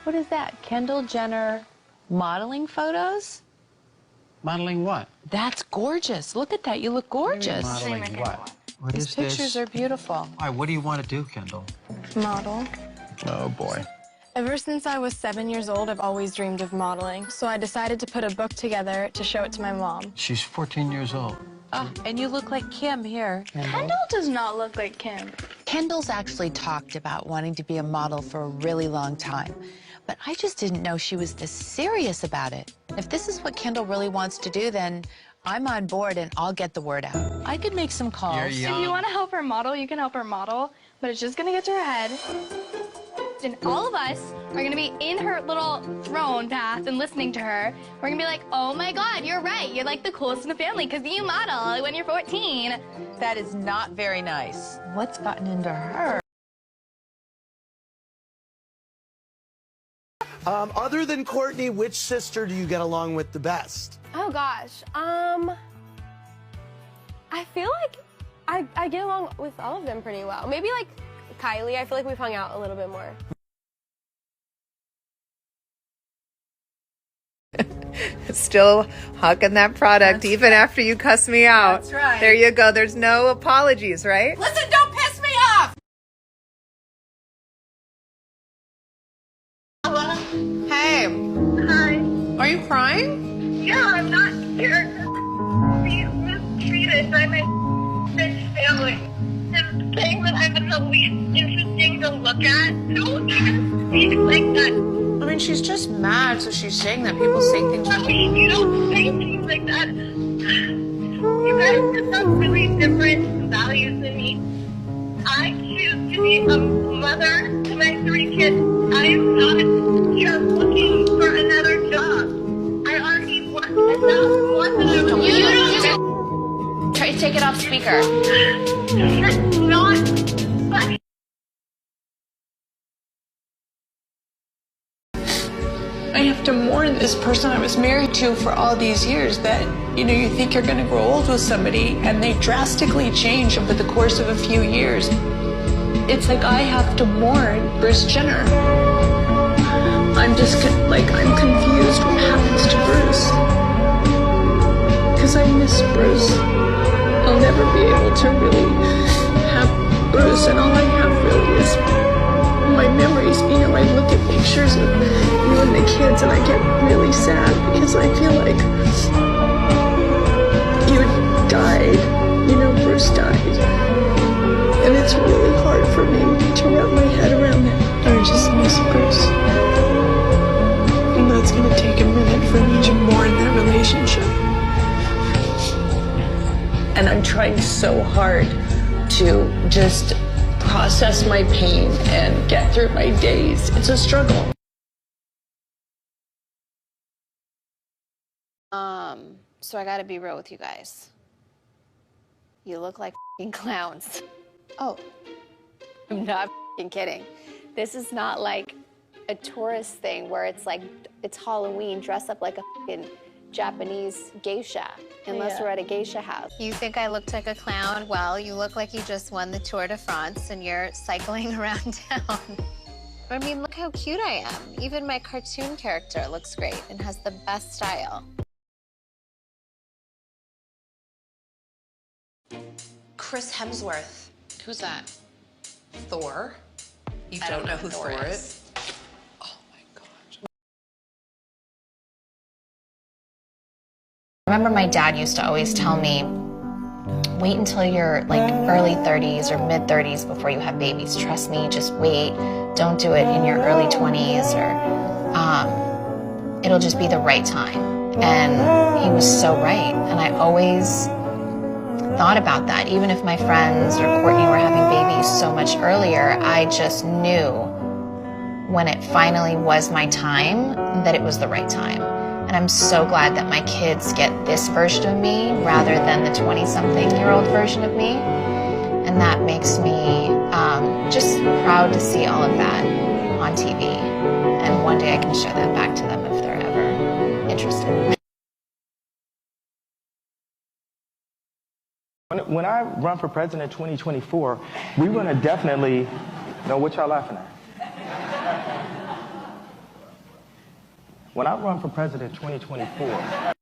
What is that? Kendall Jenner modeling photos? Modeling what? That's gorgeous. Look at that. You look gorgeous. Modeling what? What These is this? pictures are beautiful. All right, what do you want to do, Kendall? Model. Oh, boy. Ever since I was 7 years old, I've always dreamed of modeling. So I decided to put a book together to show it to my mom. She's 14 years old. Oh, and you look like Kim here. Kendall does not look like Kim. Kendall's actually talked about wanting to be a model for a really long time. But I just didn't know she was this serious about it. If this is what Kendall really wants to do, then I'm on board and I'll get the word out. I could make some calls. If you want to help her model, you can help her model, but it's just gonna get to her head. And all of us are gonna be in her little throne path and listening to her. We're gonna be like, oh my God, you're right. You're like the coolest in the family because you model when you're 14. That is not very nice. What's gotten into her? Other than Courtney, which sister do you get along with the best? Oh gosh, I feel like I get along with all of them pretty well. Maybe like Kylie, I feel like we've hung out a little bit more. Still hawking that product even after you cuss me out. That's right. There you go. There's no apologies, right? Listen, don't piss me off! Hey. Hi. Are you crying? Yeah, I'm not here. We mistreated by my bitch family. And saying that I'm the least interesting to look at. Don't even speak like that. I mean, she's just mad, so she's saying that people say things. You don't say things like that. You guys have some really different values than me. I choose to be a mother to my 3 kids. I am not here looking for another job. I already work enough more than I was. You don't try to take it off speaker. That's not funny. I have to mourn this person I was married to for all these years that, you know, you think you're going to grow old with somebody and they drastically change over the course of a few years. It's like I have to mourn Bruce Jenner. I'm just I'm confused what happens to Bruce. Because I miss Bruce. I'll never be able to really have Bruce, and all I have really is my memories. You know, I look at pictures of you and the kids and I get really sad because I feel like you died, you know, Bruce died. And it's really hard for me to wrap my head around that. I just miss Bruce. And that's gonna take a minute for me to mourn that relationship. And I'm trying so hard to just process my pain and get through my days. It's a struggle. So I gotta be real with you guys. You look like f***ing clowns. Oh, I'm not f***ing kidding. This is not like a tourist thing where it's like, it's Halloween, dress up like a f***ing Japanese geisha, unless we're at a geisha house. You think I looked like a clown? Well, you look like you just won the Tour de France and you're cycling around town. I mean, look how cute I am. Even my cartoon character looks great and has the best style. Chris Hemsworth. Who's that? Thor. You don't know who Thor is? Oh my gosh. I remember my dad used to always tell me, wait until you're like early 30s or mid 30s before you have babies. Trust me, just wait. Don't do it in your early 20s or it'll just be the right time. And he was so right. And I always thought about that. Even if my friends or Courtney were having babies so much earlier, I just knew when it finally was my time that it was the right time. And I'm so glad that my kids get this version of me rather than the 20-something-year-old version of me. And that makes me just proud to see all of that on TV. And one day I can show that back to them if they're ever interested. When I run for president in 2024, we're going to definitely know what y'all laughing at. When I run for president 2024,